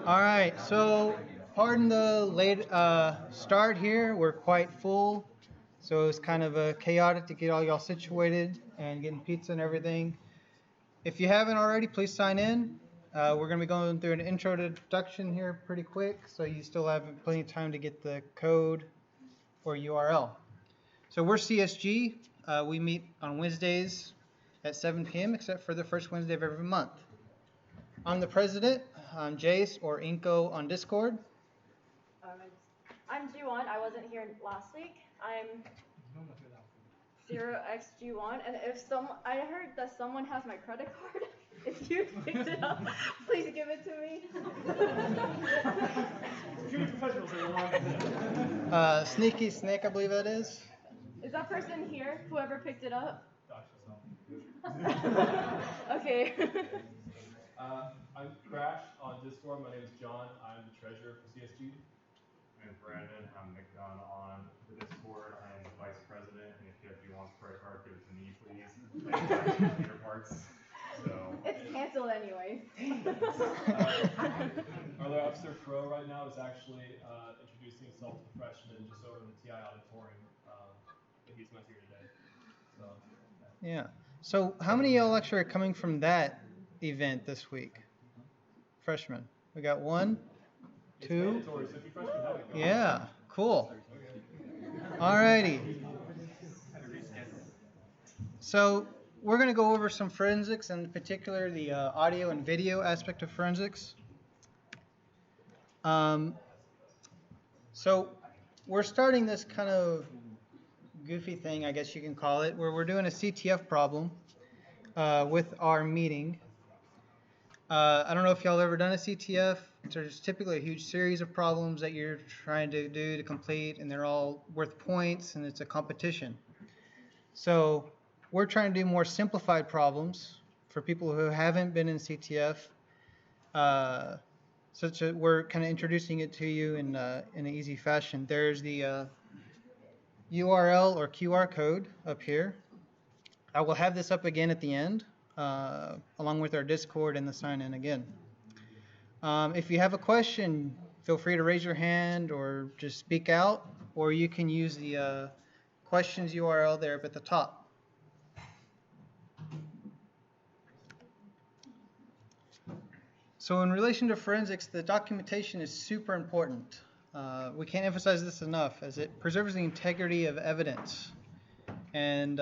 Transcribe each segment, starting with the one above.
All right, so pardon the late start here. We're quite full, so it's kind of chaotic to get all y'all situated and getting pizza and everything. If you haven't already, please sign in. We're going to be going through an introduction here pretty quick, so you still have plenty of time to get the code or URL. So we're CSG. We meet on Wednesdays at 7 p.m. except for the first Wednesday of every month. I'm the president. I'm Jace or Inko on Discord. I'm G1. I wasn't here last week. I'm 0xG1. And I heard that someone has my credit card. If you picked it up, please give it to me. Sneaky Snake, I believe that is. Is that person here? Whoever picked it up? Okay. I'm Crash on Discord. My name is John. I'm the treasurer for CSG. I'm Brandon. I'm McDonough on the Discord. I am the vice president. And if you want credit card, give it to me, please. Computer parts. So it's canceled anyway. Our other officer Pro right now is actually introducing himself to the freshmen just over in the TI auditorium. But he's not here today. So. Yeah. So how many of y'all actually are coming from that event this week? Freshmen. We got 1, 2. Yeah, cool. Alrighty. So we're going to go over some forensics, in particular the audio and video aspect of forensics. So we're starting this kind of goofy thing, I guess you can call it, where we're doing a CTF problem with our meeting. I don't know if y'all ever done a CTF. There's typically a huge series of problems that you're trying to do to complete, and they're all worth points, and it's a competition. So we're trying to do more simplified problems for people who haven't been in CTF, such that we're kind of introducing it to you in an easy fashion. There's the URL or QR code up here. I will have this up again at the end, along with our Discord and the sign-in again. If you have a question, feel free to raise your hand or just speak out, or you can use the questions URL there up at the top. So in relation to forensics, the documentation is super important. We can't emphasize this enough, as it preserves the integrity of evidence. And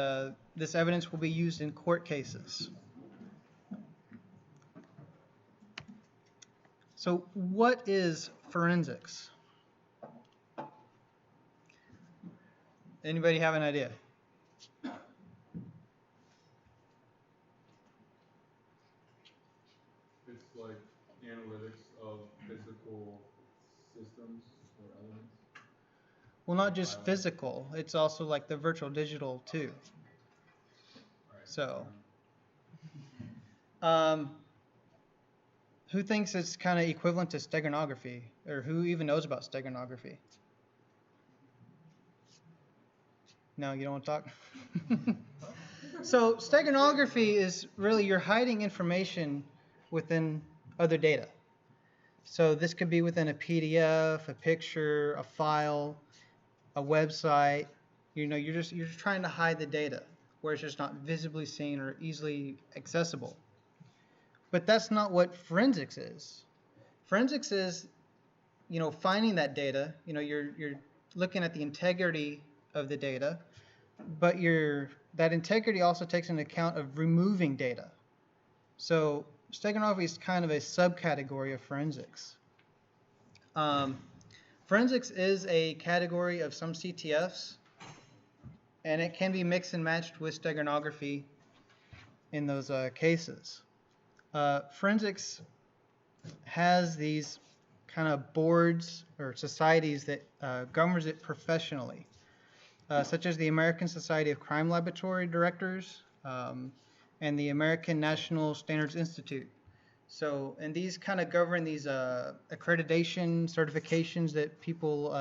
this evidence will be used in court cases. So what is forensics? Anybody have an idea? It's like analytics of physical systems or elements. Well, not just physical. It's also like the virtual digital too. So, who thinks it's kind of equivalent to steganography, or who even knows about steganography? No, you don't want to talk? So steganography is really you're hiding information within other data. So this could be within a PDF, a picture, a file, a website. You know, you're just trying to hide the data where it's just not visibly seen or easily accessible. But that's not what forensics is. Forensics is, you know, finding that data. You know, you're looking at the integrity of the data, but that integrity also takes into account of removing data. So steganography is kind of a subcategory of forensics. Forensics is a category of some CTFs, and it can be mixed and matched with steganography in those cases. Forensics has these kind of boards or societies that governs it professionally, such as the American Society of Crime Laboratory Directors and the American National Standards Institute. So, and these kind of govern these accreditation certifications that people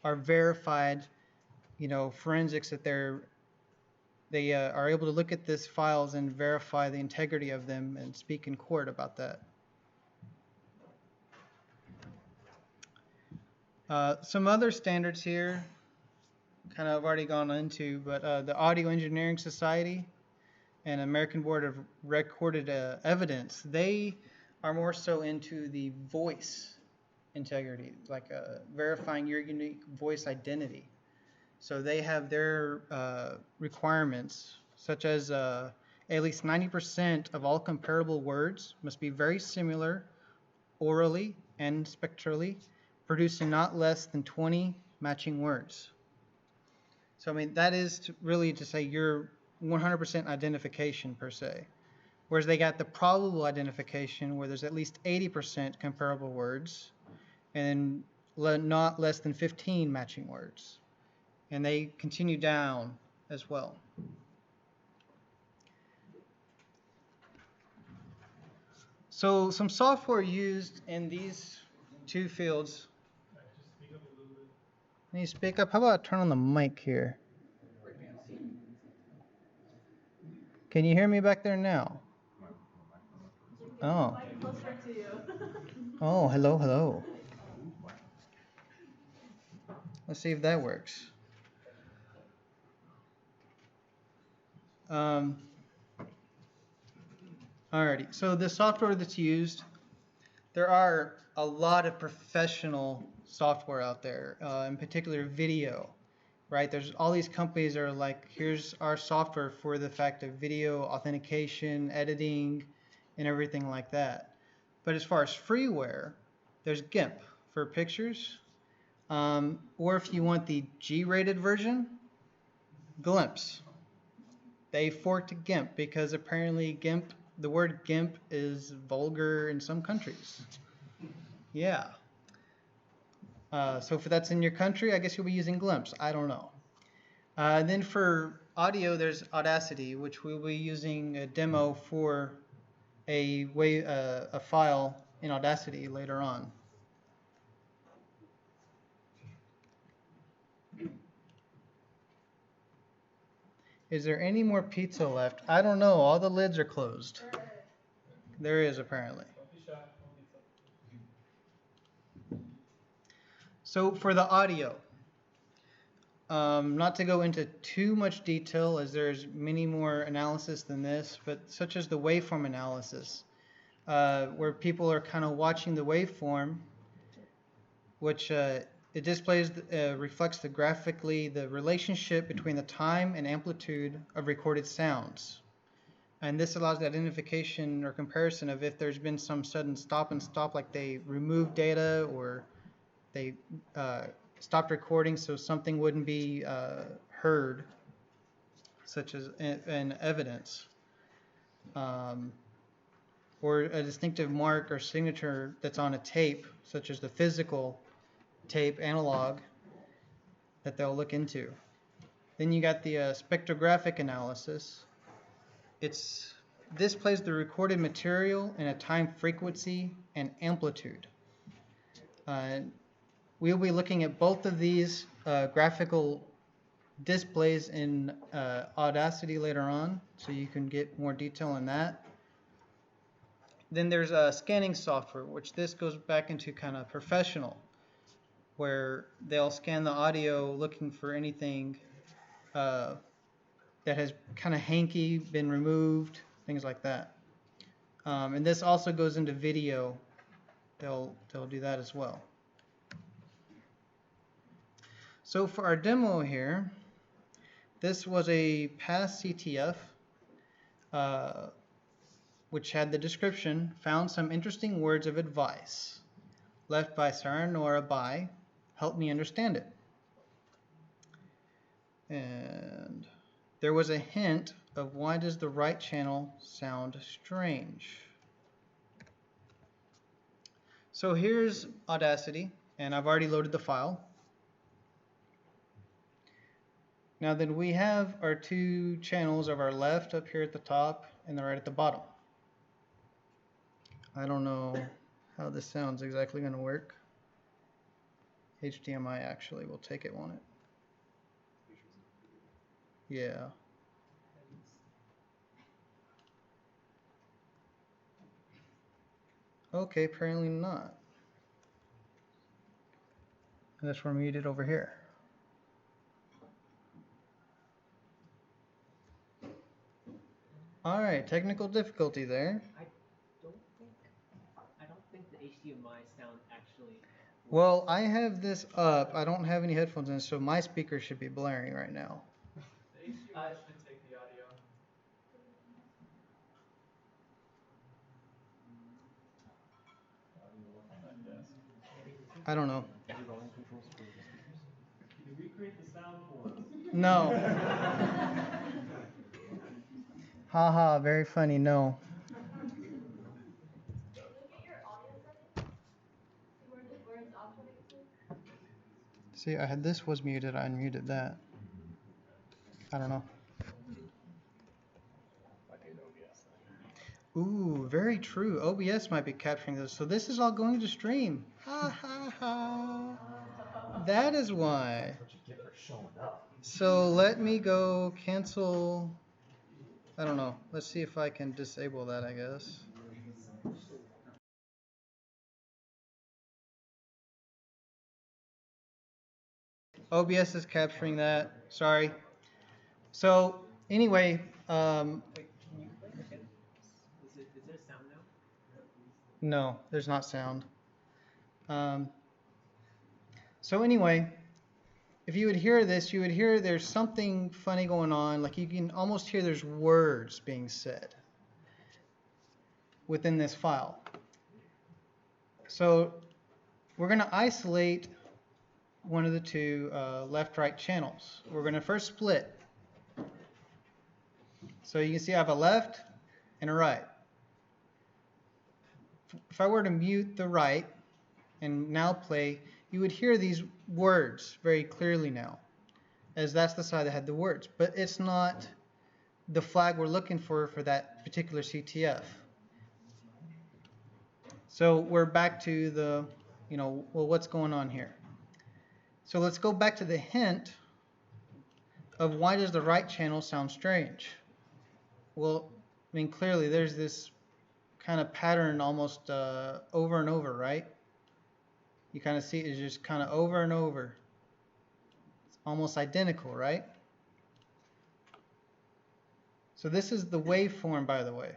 are verified, you know, forensics, that they are able to look at these files and verify the integrity of them and speak in court about that. Some other standards here, kind of already gone into, but the Audio Engineering Society and American Board of Recorded Evidence, they are more so into the voice integrity, like verifying your unique voice identity. So they have their requirements, such as at least 90% of all comparable words must be very similar orally and spectrally, producing not less than 20 matching words. So, I mean, that is really to say your 100% identification per se. Whereas they got the probable identification where there's at least 80% comparable words and not less than 15 matching words. And they continue down as well. So some software used in these two fields. Just speak up a little bit. Can you speak up? How about I turn on the mic here? Can you hear me back there now? Oh. Closer to you. Oh, hello, hello. Let's see if that works. Alrighty, so the software that's used, there are a lot of professional software out there, in particular video, right? There's all these companies that are like, here's our software for the fact of video authentication, editing, and everything like that. But as far as freeware, there's GIMP for pictures, or if you want the G-rated version, Glimpse. They forked GIMP because apparently GIMP, the word GIMP is vulgar in some countries. Yeah. So if that's in your country, I guess you'll be using Glimpse. I don't know. Then for audio, there's Audacity, which we'll be using a demo for a file in Audacity later on. Is there any more pizza left? I don't know. All the lids are closed. There is apparently. Don't be shy. Don't be shy. So for the audio, not to go into too much detail as there's many more analysis than this, but such as the waveform analysis, where people are kind of watching the waveform, which it displays, reflects graphically the relationship between the time and amplitude of recorded sounds. And this allows the identification or comparison of if there's been some sudden stop and stop, like they removed data or they stopped recording so something wouldn't be heard, such as in evidence. Or a distinctive mark or signature that's on a tape, such as the physical tape analog that they'll look into. Then you got the spectrographic analysis. This displays the recorded material in a time frequency and amplitude. We'll be looking at both of these graphical displays in Audacity later on, so you can get more detail on that. Then there's scanning software, which this goes back into kind of professional, where they'll scan the audio looking for anything that has kind of hanky, been removed, things like that. And this also goes into video. They'll do that as well. So for our demo here, this was a past CTF, which had the description, found some interesting words of advice left by Sarah Nora by, help me understand it. And there was a hint of why does the right channel sound strange. So here's Audacity, and I've already loaded the file. Now then we have our two channels of our left up here at the top and the right at the bottom. I don't know how this sounds exactly going to work. HDMI actually will take it, won't it? Yeah. Okay, apparently not. Unless we're muted over here. All right, technical difficulty there. I don't think the HDMI sound actually works. Well, I have this up. I don't have any headphones in, so my speaker should be blaring right now. The HDMI should take the audio. I don't know. Any volume controls for the speakers? Can you recreate the sound for us? No. Haha, very funny. No. Look at your audio settings. See where it's optioning to. See, I had this was muted. I unmuted that. I don't know. Ooh, very true. OBS might be capturing this. So this is all going to stream. Ha ha ha. That is why. So let me go cancel. I don't know. Let's see if I can disable that, I guess. OBS is capturing that. Sorry. So anyway, Wait, can you play it again? Is there sound now? no, there's not sound. So anyway, if you would hear this, you would hear there's something funny going on. Like you can almost hear there's words being said within this file. So we're going to isolate one of the two left-right channels. We're going to first split. So you can see I have a left and a right. If I were to mute the right and now play, you would hear these words very clearly now, as that's the side that had the words. But it's not the flag we're looking for that particular CTF. So we're back to the, well, what's going on here? So let's go back to the hint of why does the right channel sound strange? Well, I mean, clearly there's this kind of pattern almost over and over, right? You kind of see it's just kind of over and over. It's almost identical, right? So this is the waveform, by the way.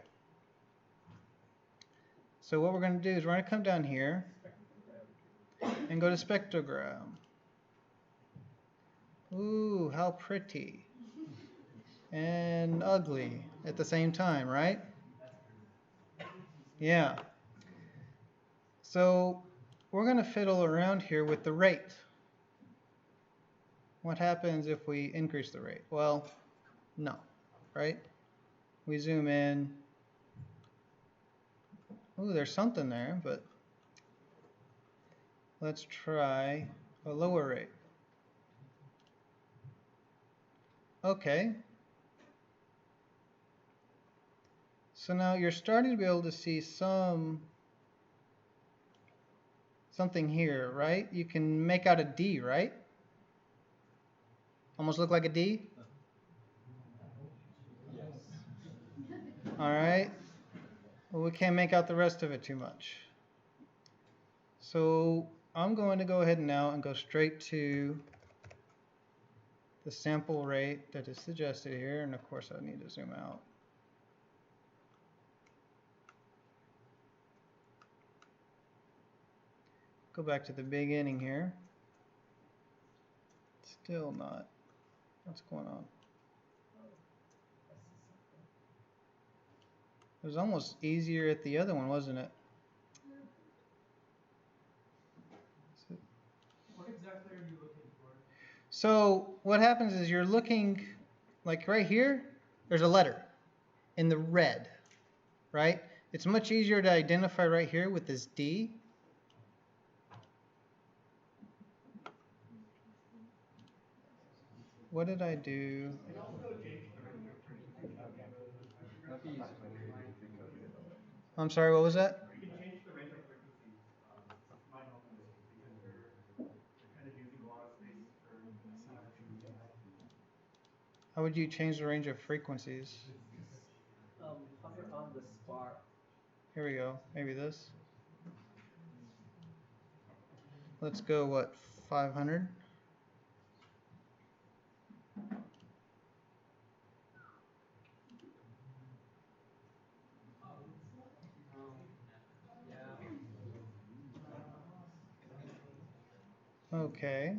So what we're going to do is we're going to come down here and go to spectrogram. Ooh, how pretty. And ugly at the same time, right? Yeah. So we're going to fiddle around here with the rate. What happens if we increase the rate? Well, no, right? We zoom in. Ooh, there's something there, but let's try a lower rate. Okay. So now you're starting to be able to see something here, right? You can make out a D, right? Almost look like a D? Yes. All right. Well, we can't make out the rest of it too much. So I'm going to go ahead now and go straight to the sample rate that is suggested here. And of course, I need to zoom out. Go back to the beginning here. Still not. What's going on? It was almost easier at the other one, wasn't it? What exactly are you looking for? So what happens is you're looking, like right here, there's a letter in the red, right? It's much easier to identify right here with this D. What did I do? I'm sorry, what was that? You can change the range of frequencies. Might help you because you're kind of using a lot of space for How would you change the range of frequencies? Hover on the spot. Here we go. Maybe this. Let's go, what, 500. Okay.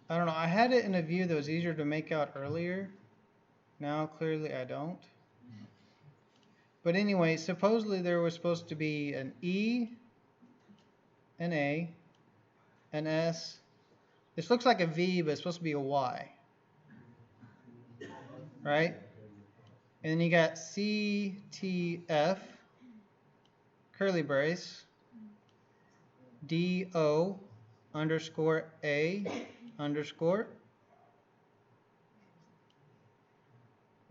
I don't know. I had it in a view that was easier to make out earlier. Now, clearly, I don't. But anyway, supposedly there was supposed to be an E, an A, an S. This looks like a V, but it's supposed to be a Y. Right? And then you got CTF, curly brace, DO underscore A underscore.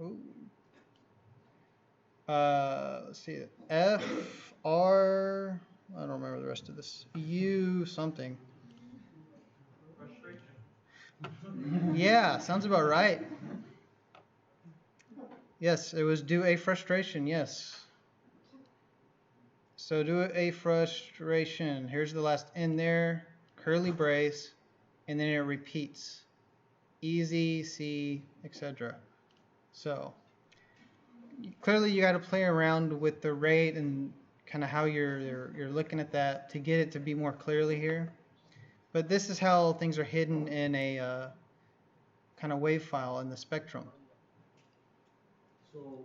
Ooh. Let's see, F, R, I don't remember the rest of this. U something. Frustration. Yeah, sounds about right. Yes, it was do a frustration, yes. So do a frustration. Here's the last in there, curly brace, and then it repeats. Easy, C, etc. So clearly you got to play around with the rate and kind of how you're looking at that to get it to be more clearly here. But this is how things are hidden in a kind of wave file in the spectrum. So,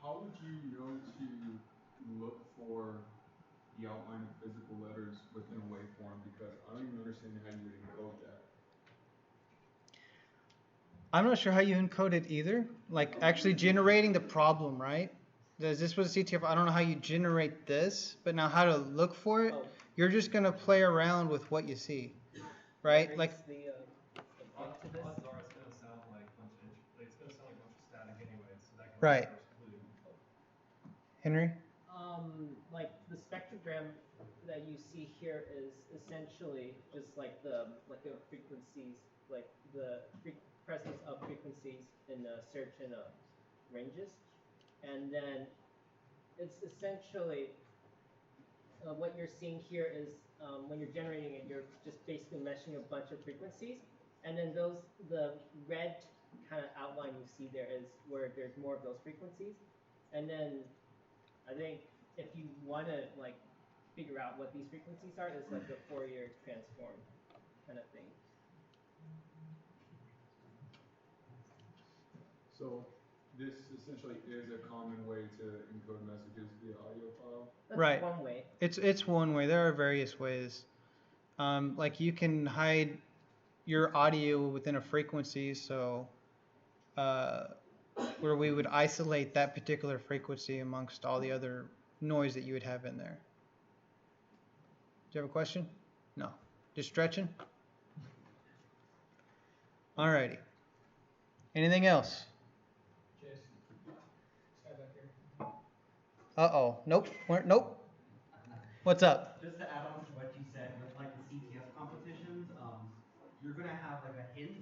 how would you know to look for the outline of physical letters within a waveform? Because I don't even understand how you would encode that. I'm not sure how you encode it either. Like actually generating the problem, right? This was CTF. I don't know how you generate this, but now how to look for it. Oh. You're just gonna play around with what you see, right? What Like brings the Odds to this? are it's gonna sound like a bunch of it's gonna sound like a bunch of static anyway, so that can Right. be the first clue. Henry. Like the spectrogram that you see here is essentially just like the frequencies, like the presence of frequencies in certain ranges, and then it's essentially what you're seeing here is when you're generating it, you're just basically meshing a bunch of frequencies, and then the red kind of outline you see there is where there's more of those frequencies, and then I think if you want to like figure out what these frequencies are, it's like the Fourier transform kind of thing. So this essentially is a common way to encode messages via audio file. That's Right. one way. It's one way. There are various ways. Like you can hide your audio within a frequency, so where we would isolate that particular frequency amongst all the other noise that you would have in there. Do you have a question? No. Just stretching? Alrighty. Anything else? Jason, this guy back here. Uh-oh. Nope. Nope. What's up? Just to add on to what you said with like the CTF competitions, you're gonna have like a hint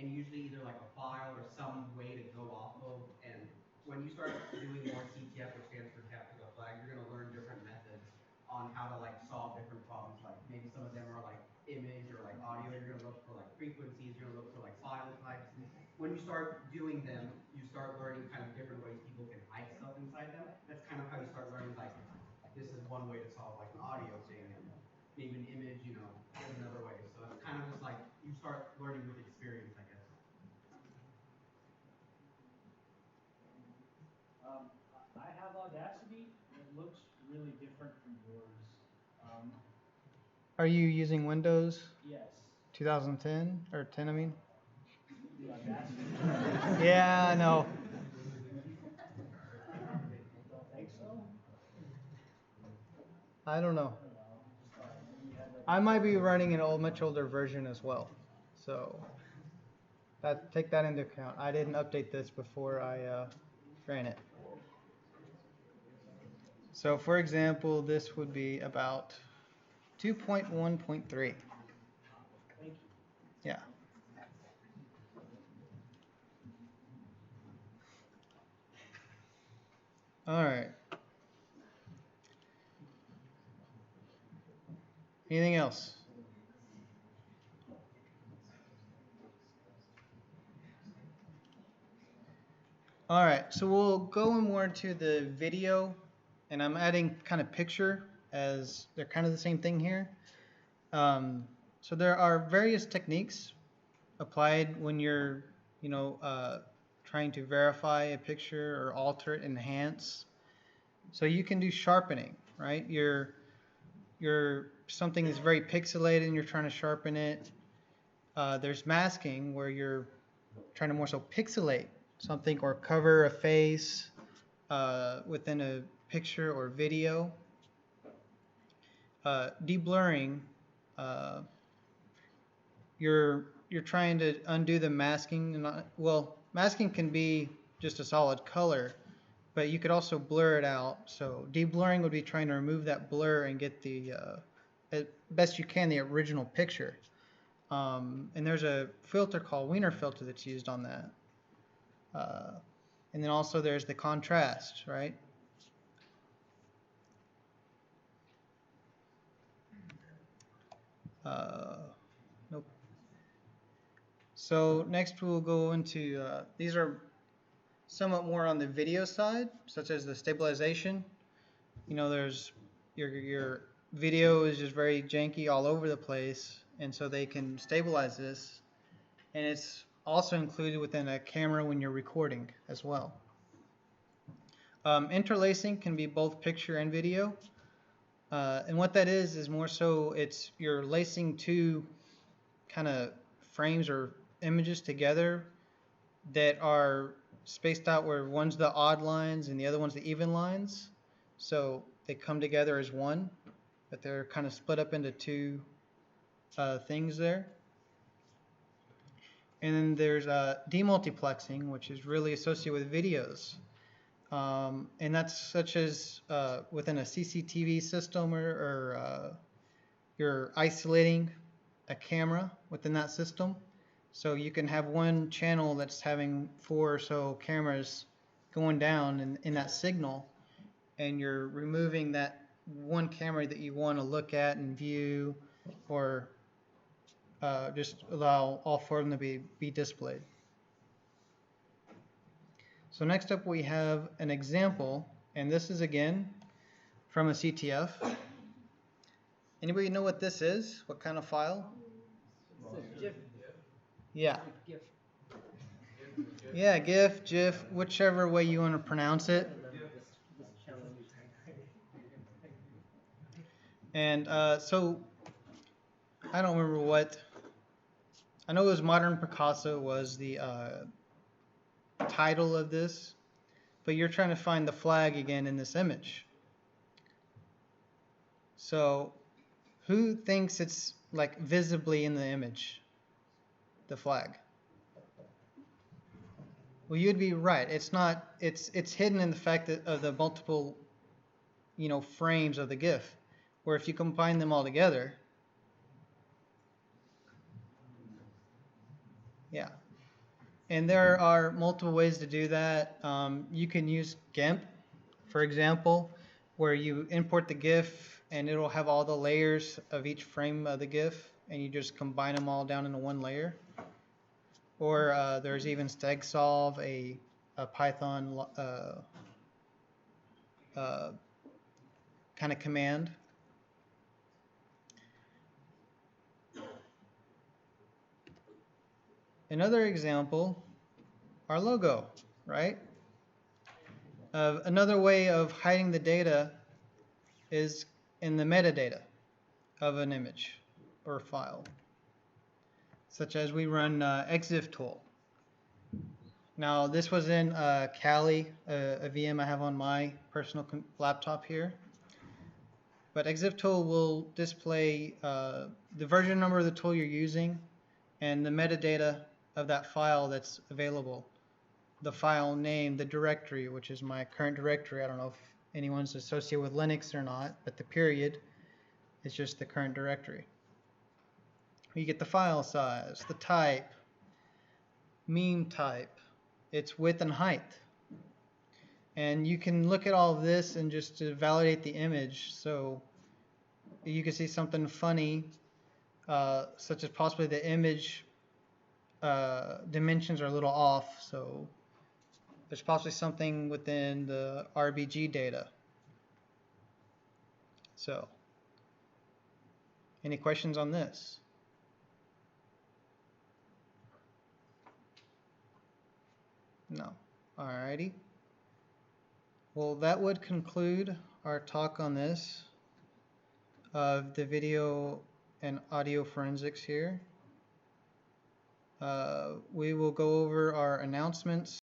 and usually either like a file or some way to go off of. And when you start doing more CTF, which stands for capture the flag, you're gonna learn different methods on how to like solve different problems. Like maybe some of them are like image or like audio. You're gonna look for like frequencies. You're gonna look for like file types. And when you start doing them, you start learning kind of different ways people can hide stuff inside them. That's kind of how you start learning like this is one way to solve like an audio thing, and maybe an image, you know, is another way. So it's kind of just like you start learning with experience, I guess. I have Audacity, and it looks really different from yours. Are you using Windows Yes. 2010 or 10? I mean. The Audacity. Yeah, I know. Don't think so. I don't know. I don't know. Just thought maybe you had like. I might be running an much older version as well, so take that into account. I didn't update this before I ran it. So, for example, this would be about 2.1.3. Thank you. Yeah. All right. Anything else? All right, so we'll go more into the video, and I'm adding kind of picture as they're kind of the same thing here. So there are various techniques applied when you're, trying to verify a picture or alter it, enhance. So you can do sharpening, right? Something is very pixelated and you're trying to sharpen it. There's masking where you're trying to more so pixelate something or cover a face within a picture or video. Deblurring, you're trying to undo the masking. Masking can be just a solid color, but you could also blur it out. So deblurring would be trying to remove that blur and get the as best you can the original picture. And there's a filter called Wiener filter that's used on that. And then also there's the contrast, right? Nope. So next we'll go into, these are somewhat more on the video side, such as the stabilization. There's your video is just very janky all over the place, and so they can stabilize this. And it's also included within a camera when you're recording as well. Interlacing can be both picture and video. And what that is more so you're lacing two kind of frames or images together that are spaced out where one's the odd lines and the other one's the even lines. So they come together as one, but they're kind of split up into two things there. And then there's demultiplexing, which is really associated with videos. And that's such as within a CCTV system or you're isolating a camera within that system. So you can have one channel that's having 4 or so cameras going down in that signal, and you're removing that one camera that you want to look at and view, or just allow all 4 of them to be displayed. So next up we have an example, and this is again from a CTF. Anybody know what this is? What kind of file? It's a GIF. Yeah. GIF. Yeah, GIF, GIF, whichever way you want to pronounce it. This challenge. And so I don't remember what. I know it was Modern Picasso was the title of this, but you're trying to find the flag again in this image. So who thinks it's like visibly in the image, the flag? Well, you'd be right. It's not. It's hidden in the fact that of the multiple, frames of the GIF, where if you combine them all together, yeah. And there are multiple ways to do that. You can use GIMP, for example, where you import the GIF and it'll have all the layers of each frame of the GIF, and you just combine them all down into one layer. Or there's even StegSolve, a Python kind of command. Another example, our logo, right? Another way of hiding the data is in the metadata of an image or file, such as we run exif tool. Now this was in Kali, a VM I have on my personal laptop here. But exif tool will display the version number of the tool you're using and the metadata of that file that's available. The file name, the directory, which is my current directory. I don't know if anyone's associated with Linux or not, but the period is just the current directory. You get the file size, the type, meme type, its width and height. And you can look at all of this and just to validate the image. So you can see something funny, such as possibly the image dimensions are a little off. So there's possibly something within the RBG data. So any questions on this? No. Alrighty. Well, that would conclude our talk on this of the video and audio forensics here. We will go over our announcements